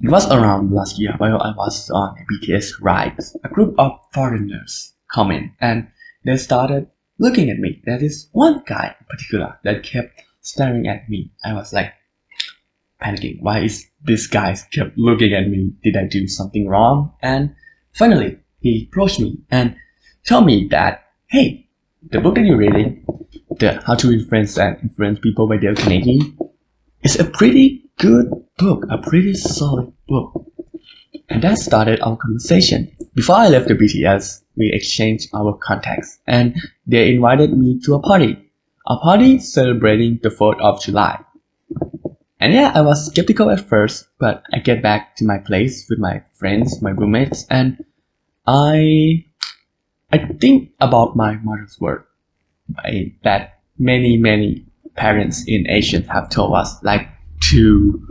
It was around last year while I was on a BTS ride. A group of foreigners come in and they started looking at me. There is one guy in particular that kept staring at me. I was like panicking. Why is this guy kept looking at me? Did I do something wrong? And finally, he approached me and told me that, hey, the book that you're reading, the How to Influence and Influence People by Dale Carnegie, is a pretty good book, a pretty solid book. And that started our conversation. Before I left the BTS, we exchanged our contacts and they invited me to a party celebrating the 4th of July. And yeah, I was skeptical at first, but I get back to my place with my friends, my roommates, and I think about my mother's word that many parents in Asia have told us, like to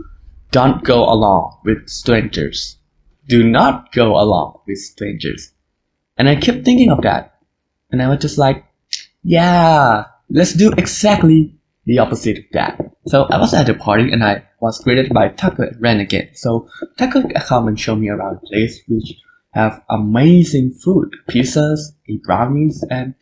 don't go along with strangers. Do not go along with strangers. And I kept thinking of that. And I was just like, yeah, let's do exactly the opposite of that. So I was at the party and I was greeted by Tucker and Renegade. So Tucker come and show me around the place, which have amazing food, pizzas, brownies, and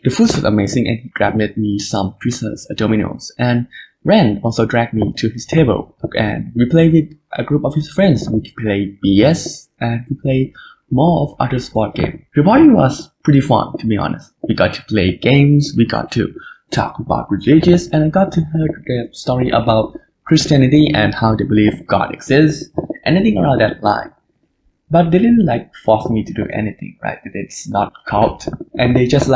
the food was amazing. And he grabbed me some pizzas at Domino's. And Ren also dragged me to his table and we played with a group of his friends. We played BS and we played more of other sport games. The party was pretty fun, to be honest. We got to play games, we got to talk about religions, and I got to hear the story about Christianity and how they believe God exists, anything around that line. But they didn't force me to do anything, right? It's not cult, and they just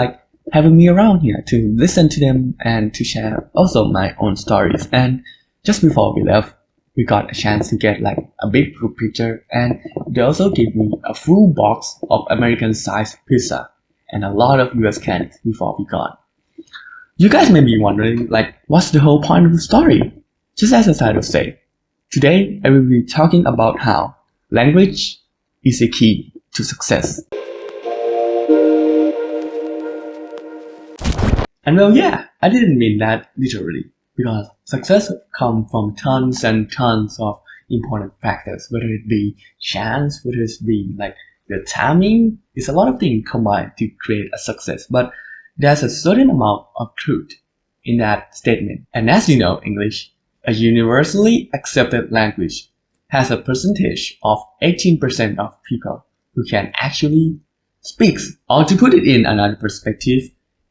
having me around here to listen to them and to share also my own stories. And just before we left, we got a chance to get a big group picture, and they also gave me a full box of American-sized pizza and a lot of US candies before we gone. You guys may be wondering, what's the whole point of the story? Just as the title says, today I will be talking about how language is a key to success. And well, yeah, I didn't mean that literally, because success comes from tons and tons of important factors, whether it be chance, whether it be the timing. It's a lot of things combined to create a success, but there's a certain amount of truth in that statement. And as you know, English, a universally accepted language, has a percentage of 18% of people who can actually speak. Or to put it in another perspective,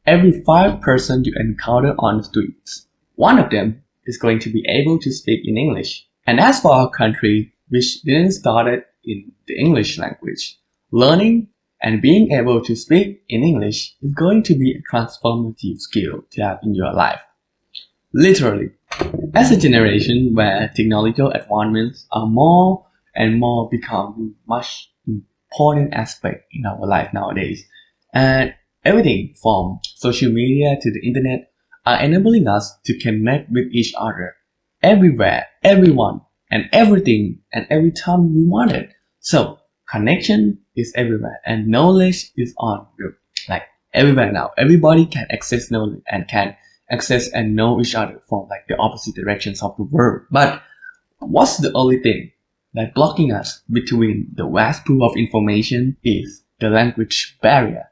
every 5 persons you encounter on the streets, one of them is going to be able to speak in English. And as for our country, which didn't start in the English language, learning and being able to speak in English is going to be a transformative skill to have in your life. Literally, as a generation where technological advancements are more and more becoming much important aspect in our life nowadays, and everything from social media to the internet are enabling us to connect with each other everywhere, everyone, and everything and every time we want it. So connection is everywhere and knowledge is on everywhere now. Everybody can access knowledge and can access and know each other from the opposite directions of the world. But what's the only thing blocking us between the vast pool of information is the language barrier.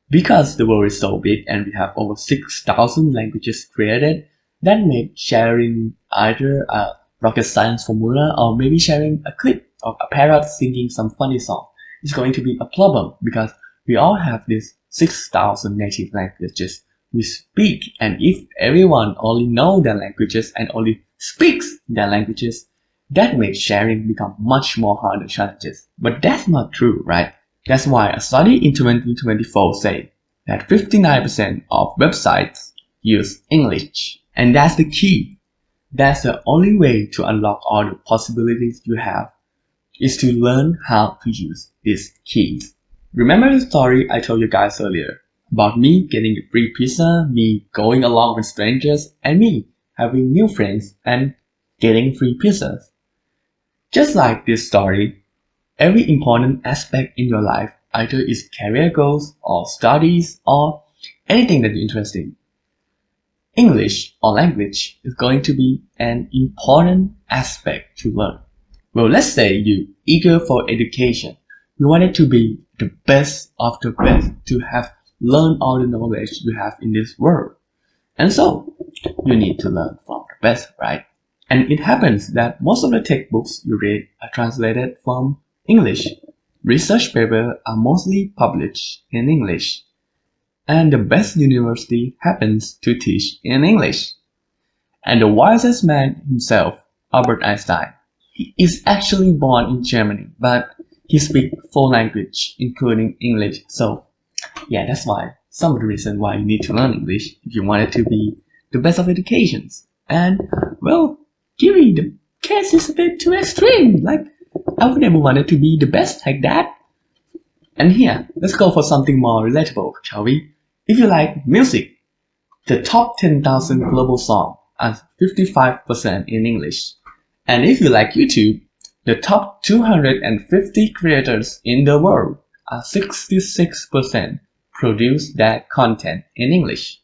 Because the world is so big and we have over 6,000 languages created, that made sharing either a rocket science formula or maybe sharing a clip of a parrot singing some funny song is going to be a problem, because we all have these 6,000 native languages we speak, and if everyone only knows their languages and only speaks their languages, that makes sharing become much more harder challenges. But that's not true, right? That's why a study in 2024 said that 59% of websites use English. And that's the key. That's the only way to unlock all the possibilities you have, is to learn how to use these keys. Remember the story I told you guys earlier about me getting a free pizza, me going along with strangers, and me having new friends and getting free pizzas? Just like this story, every important aspect in your life, either is career goals or studies or anything that you're interested in, English or language is going to be an important aspect to learn. Well, let's say you're eager for education. You wanted to be the best of the best, to have learned all the knowledge you have in this world. And so, you need to learn from the best, right? And it happens that most of the textbooks you read are translated from English. Research papers are mostly published in English. And the best university happens to teach in English. And the wisest man himself, Albert Einstein, he is actually born in Germany, but he speaks 4 languages, including English. So, yeah, that's why some of the reason why you need to learn English if you wanted to be the best of educations. And, well, Gary, the case is a bit too extreme. Like, I would never wanted to be the best like that. And here, let's go for something more relatable, shall we? If you like music, the top 10,000 global songs are 55% in English. And if you like YouTube, the top 250 creators in the world are 66% produce their content in English.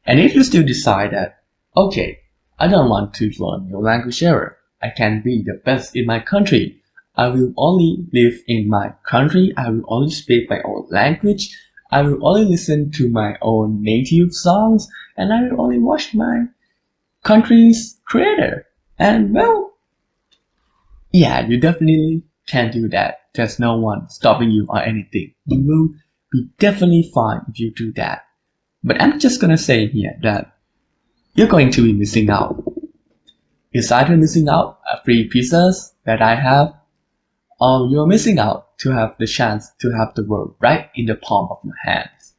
And if you still decide that, okay, I don't want to learn new language ever, I can be the best in my country, I will only live in my country, I will only speak my own language, I will only listen to my own native songs, and I will only watch my country's creator. And well, yeah, you definitely can do that. There's no one stopping you or anything. You will be definitely fine if you do that. But I'm just gonna say here that you're going to be missing out. It's either missing out a free pizzas that I have, or you're missing out to have the chance to have the world right in the palm of your hands.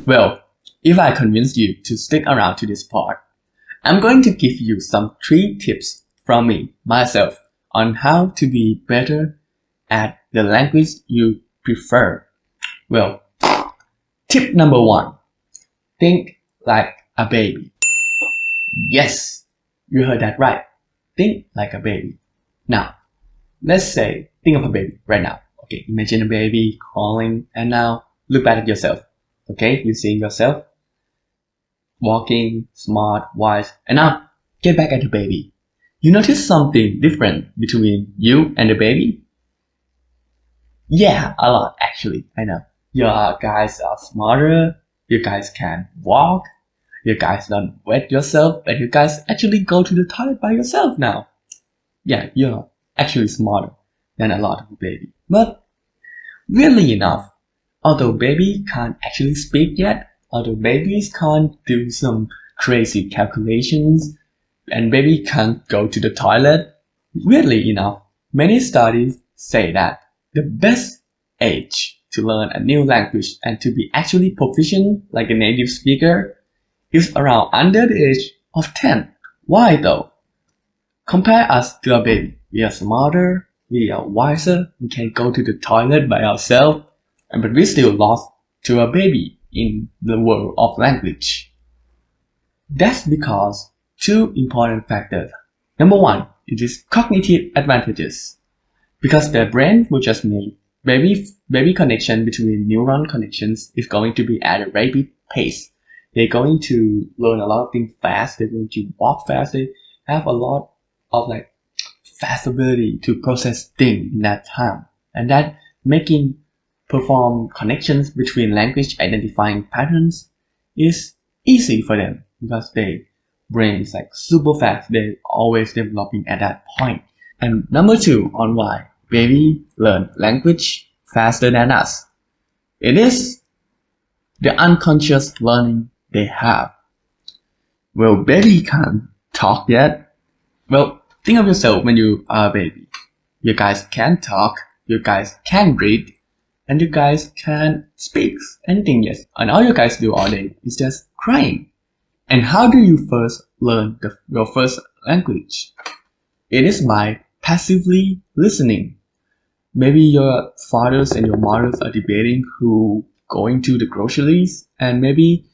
Well, if I convince you to stick around to this part, I'm going to give you some 3 tips from me, myself, on how to be better at the language you prefer. Well, tip number 1, think like a baby. Yes, you heard that right. Think like a baby. Now, let's say, think of a baby right now. Okay, imagine a baby crawling, and now look back at yourself. Okay, you seeing yourself walking, smart, wise, and now get back at the baby. You notice something different between you and the baby? Yeah, a lot actually, I know. You guys are smarter, you guys can walk, you guys don't wet yourself, and you guys actually go to the toilet by yourself now. Yeah, you're actually smarter than a lot of baby. But weirdly enough, although baby can't actually speak yet, although babies can't do some crazy calculations, and baby can't go to the toilet, weirdly enough, many studies say that the best age to learn a new language and to be actually proficient like a native speaker is around under the age of 10. Why though? Compare us to a baby. We are smarter, we are wiser, we can go to the toilet by ourselves, but we still lost to a baby in the world of language. That's because 2 important factors. Number 1, it is cognitive advantages. Because their brain will just make baby connection between neuron connections is going to be at a rapid pace. They're going to learn a lot of things fast, they're going to walk fast, they have a lot of fast ability to process things in that time. And that making perform connections between language identifying patterns is easy for them because their brain is super fast. They're always developing at that point. And number 2 on why baby learn language faster than us. It is the unconscious learning they have. Well, baby can't talk yet. Well, think of yourself when you are a baby. You guys can talk, you guys can read, and you guys can speak anything yet. And all you guys do all day is just crying. And how do you first learn your first language? It is by passively listening. Maybe your fathers and your mothers are debating who going to the groceries, and maybe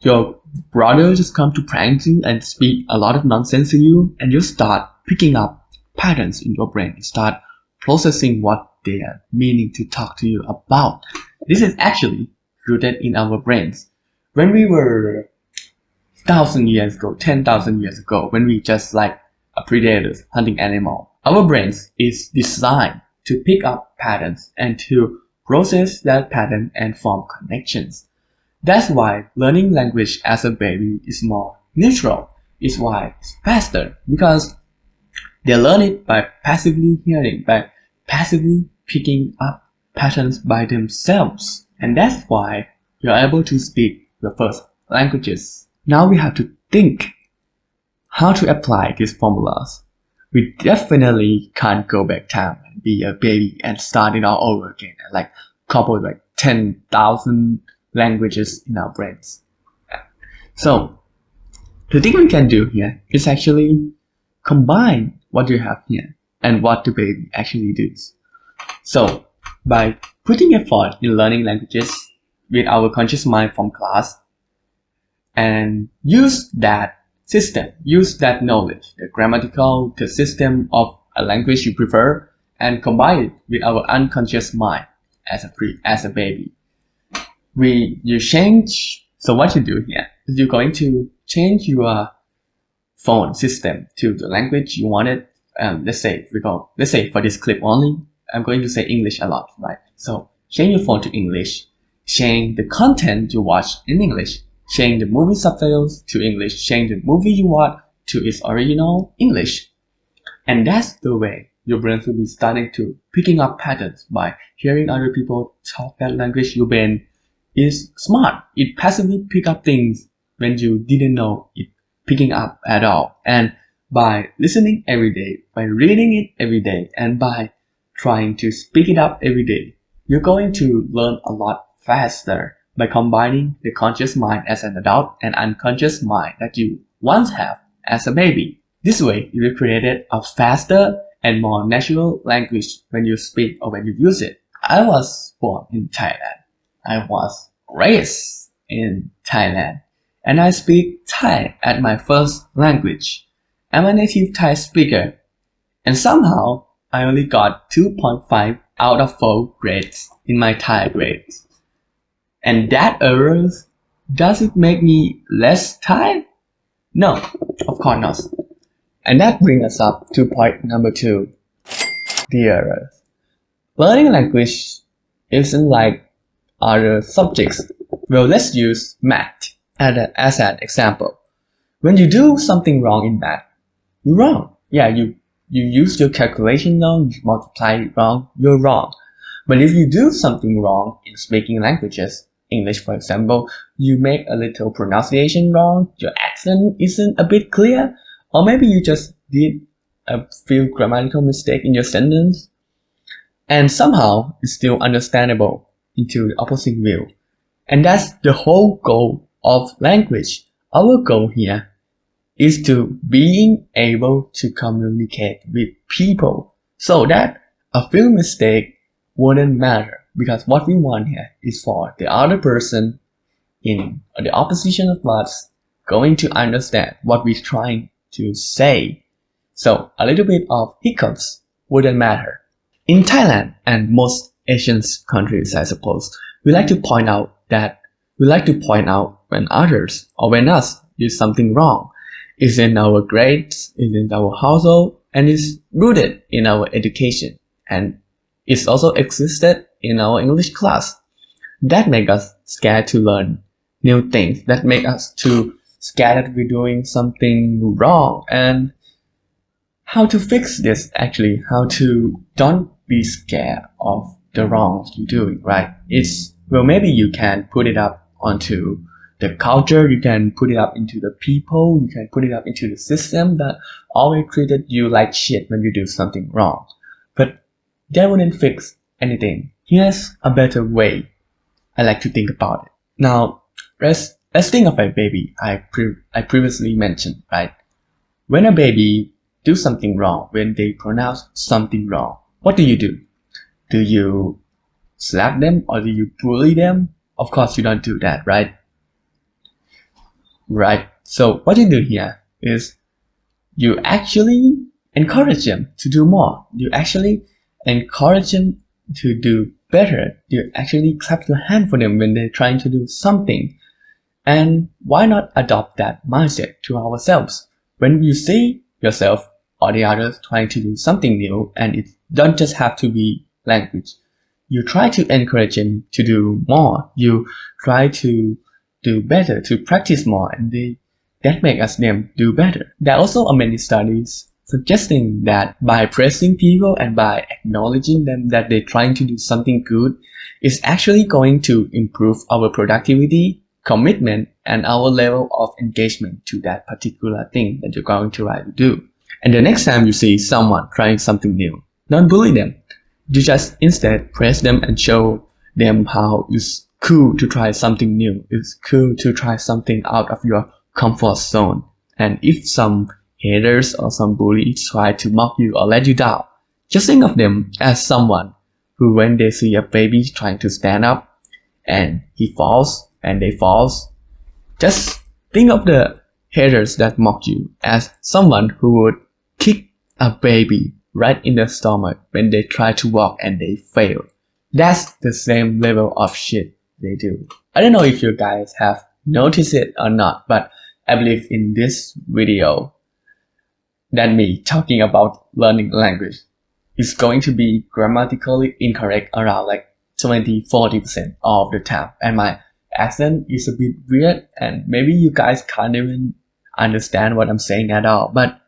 your brother just come to prank you and speak a lot of nonsense to you, and you start picking up patterns in your brain. You start processing what they are meaning to talk to you about. This is actually rooted in our brains. When we were 1,000 years ago, 10,000 years ago, when we just like a predators hunting animal, Our brains is designed to pick up patterns and to process that pattern and form connections. That's why learning language as a baby is more neutral. It's why it's faster because they learn it by passively hearing, by passively picking up patterns by themselves. And that's why you're able to speak your first languages. Now we have to think how to apply these formulas. We definitely can't go back time and be a baby and start it all over again and like couple like 10,000 languages in our brains. So the thing we can do here is actually combine what you have here and what the baby actually does. So by putting effort in learning languages with our conscious mind from class and use that system, use that knowledge, the grammatical, the system of a language you prefer, and combine it with our unconscious mind as a baby. You change. So what you do here is you're going to change your phone system to the language you wanted. Let's say for this clip only, I'm going to say English a lot, right? So change your phone to English, change the content you watch in English, change the movie subtitles to English, change the movie you watch to its original English. And that's the way your brain will be starting to picking up patterns by hearing other people talk that language. Your brain is smart. It passively pick up things when you didn't know it picking up at all. And by listening every day, by reading it every day, and by trying to speak it up every day, you're going to learn a lot faster by combining the conscious mind as an adult and unconscious mind that you once have as a baby. This way, you will create a faster and more natural language when you speak or when you use it. I was born in Thailand. I was raised in Thailand. And I speak Thai as my first language. I'm a native Thai speaker. And somehow, I only got 2.5 out of 4 grades in my Thai grades. And that errors, does it make me less Thai? No, of course not. And that brings us up to point number 2, the errors. Learning language isn't like other subjects. Well, let's use math as an example. When you do something wrong in math, you're wrong. Yeah, you use your calculation wrong, you multiply it wrong, you're wrong. But if you do something wrong in speaking languages, English for example, you make a little pronunciation wrong, your accent isn't a bit clear, or maybe you just did a few grammatical mistakes in your sentence, and somehow it's still understandable into the opposite view. And that's the whole goal of language. Our goal here is to being able to communicate with people so that a few mistakes wouldn't matter, because what we want here is for the other person in the opposition of us going to understand what we're trying to say. So a little bit of hiccups wouldn't matter. In Thailand and most Asian countries, I suppose, we like to point out when others or when us do something wrong. It's in our grades, it's in our household, and it's rooted in our education. And it's also existed in our English class. That makes us scared to learn new things. That makes us too scared that we're doing something wrong. And how to fix this actually, how to don't be scared of the wrongs you're doing, right? Maybe you can put it up onto the culture, you can put it up into the people, you can put it up into the system that always treated you like shit when you do something wrong. But that wouldn't fix anything. Here's a better way I like to think about it. Now, let's think of a baby I previously mentioned, right? When a baby do something wrong, when they pronounce something wrong, what do? Do you slap them or do you bully them? Of course you don't do that, right? Right. So what you do here is you actually encourage them to do more. You actually encourage them to do better. You actually clap your hand for them when they're trying to do something. And why not adopt that mindset to ourselves? When you see yourself or the others trying to do something new, and it don't just have to be language. You try to encourage them to do more. You try to do better, to practice more, and that make us them do better. There are also many studies suggesting that by praising people and by acknowledging them that they're trying to do something good is actually going to improve our productivity, commitment, and our level of engagement to that particular thing that you're going to try to do. And the next time you see someone trying something new, don't bully them. You just instead praise them and show them how it's cool to try something new. It's cool to try something out of your comfort zone. And if some haters or some bullies try to mock you or let you down, just think of them as someone who, when they see a baby trying to stand up and he falls and they falls, just think of the haters that mock you as someone who would kick a baby right in the stomach when they try to walk and they fail. That's the same level of shit they do. I don't know if you guys have noticed it or not, but I believe in this video that me talking about learning language is going to be grammatically incorrect around like 20-40% of the time, and my accent is a bit weird and maybe you guys can't even understand what I'm saying at all, but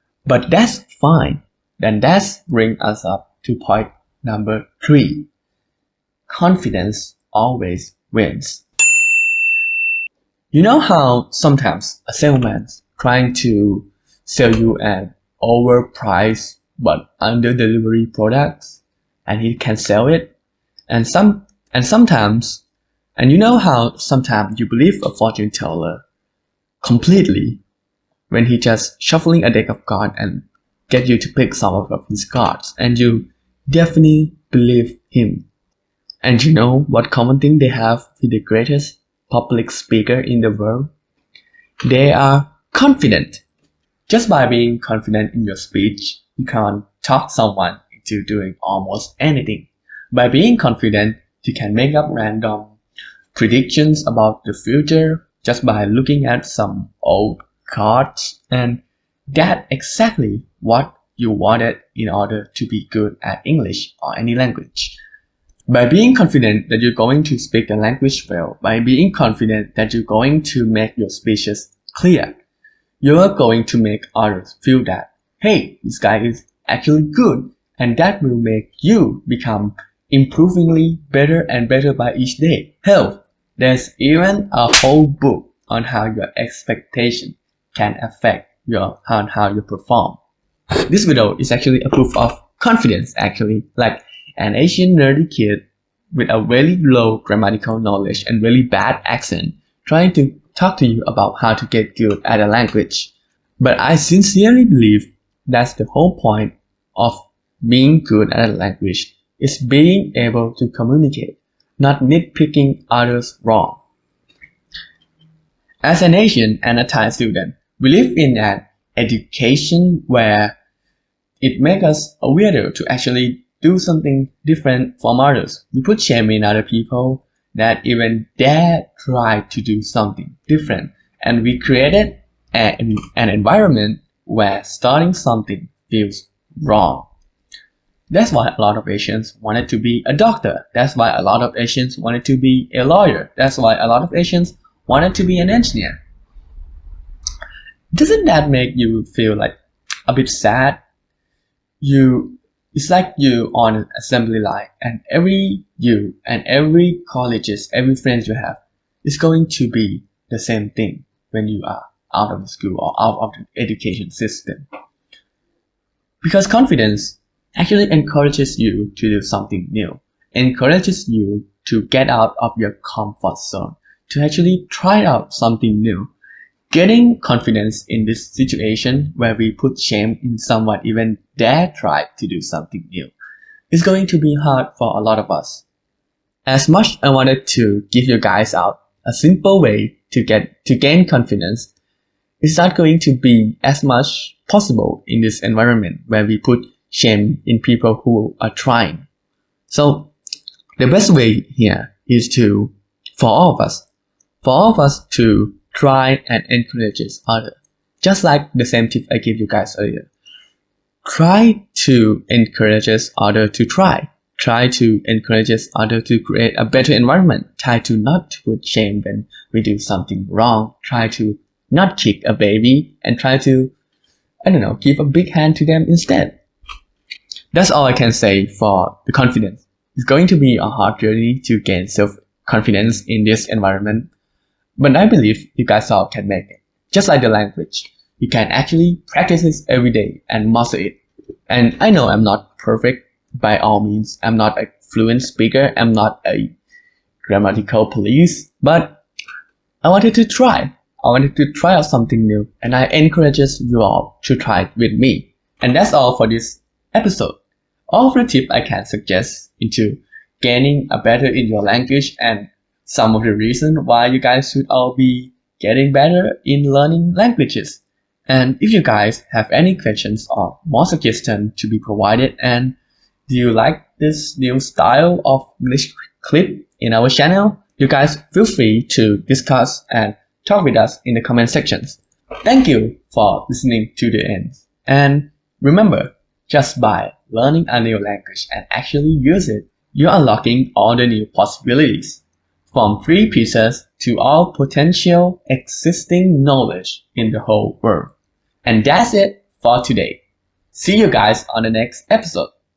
that's fine. Then that brings us up to point number 3. Confidence always wins. You know how sometimes a salesman trying to sell you an overpriced but under delivery products, and he can sell it, and sometimes you know how sometimes you believe a fortune teller completely when he just shuffling a deck of cards and get you to pick some of his cards, and you definitely believe him. And you know what common thing they have with the greatest public speaker in the world? They are confident. Just by being confident in your speech, you can talk someone into doing almost anything. By being confident, you can make up random predictions about the future just by looking at some old cards, and that's exactly what you wanted in order to be good at English or any language. By being confident that you're going to speak the language well, by being confident that you're going to make your speeches clear, you're going to make others feel that, hey, this guy is actually good, and that will make you become improvingly better and better by each day. Hell, there's even a whole book on how your expectation can affect on how you perform. This video is actually a proof of confidence, actually, like an Asian nerdy kid with a really low grammatical knowledge and really bad accent trying to talk to you about how to get good at a language. But I sincerely believe that's the whole point of being good at a language, is being able to communicate, not nitpicking others wrong. As an Asian and a Thai student, we live in an education where it makes us weirder to actually do something different from others. We put shame in other people that even dare try to do something different, and we created an environment where starting something feels wrong. That's why a lot of Asians wanted to be a doctor. That's why a lot of Asians wanted to be a lawyer. That's why a lot of Asians wanted to be an engineer. Doesn't that make you feel like a bit sad? It's like you on an assembly line, and every colleges, every friend you have is going to be the same thing when you are out of the school or out of the education system. Because confidence actually encourages you to do something new, encourages you to get out of your comfort zone, to actually try out something new. Getting confidence in this situation where we put shame in someone even dare try to do something new is going to be hard for a lot of us. As much I wanted to give you guys out a simple way to gain confidence, it's not going to be as much possible in this environment where we put shame in people who are trying. So the best way here is for all of us to try and encourage others. Just like the same tip I gave you guys earlier. try to encourage others to try. Try to encourage others to create a better environment. Try to not put shame when we do something wrong. Try to not kick a baby and try to, give a big hand to them instead. That's all I can say for the confidence. It's going to be a hard journey to gain self-confidence in this environment. But I believe you guys all can make it. Just like the language, you can actually practice it every day and master it. And I know I'm not perfect by all means. I'm not a fluent speaker. I'm not a grammatical police. But I wanted to try. I wanted to try out something new. And I encourage you all to try it with me. And that's all for this episode. All of the tips I can suggest into gaining a better in your language and some of the reasons why you guys should all be getting better in learning languages. And if you guys have any questions or more suggestions to be provided, and do you like this new style of English clip in our channel, you guys feel free to discuss and talk with us in the comment sections. Thank you for listening to the end. And remember, just by learning a new language and actually use it, you're unlocking all the new possibilities. From free pieces to all potential existing knowledge in the whole world. And that's it for today. See you guys on the next episode.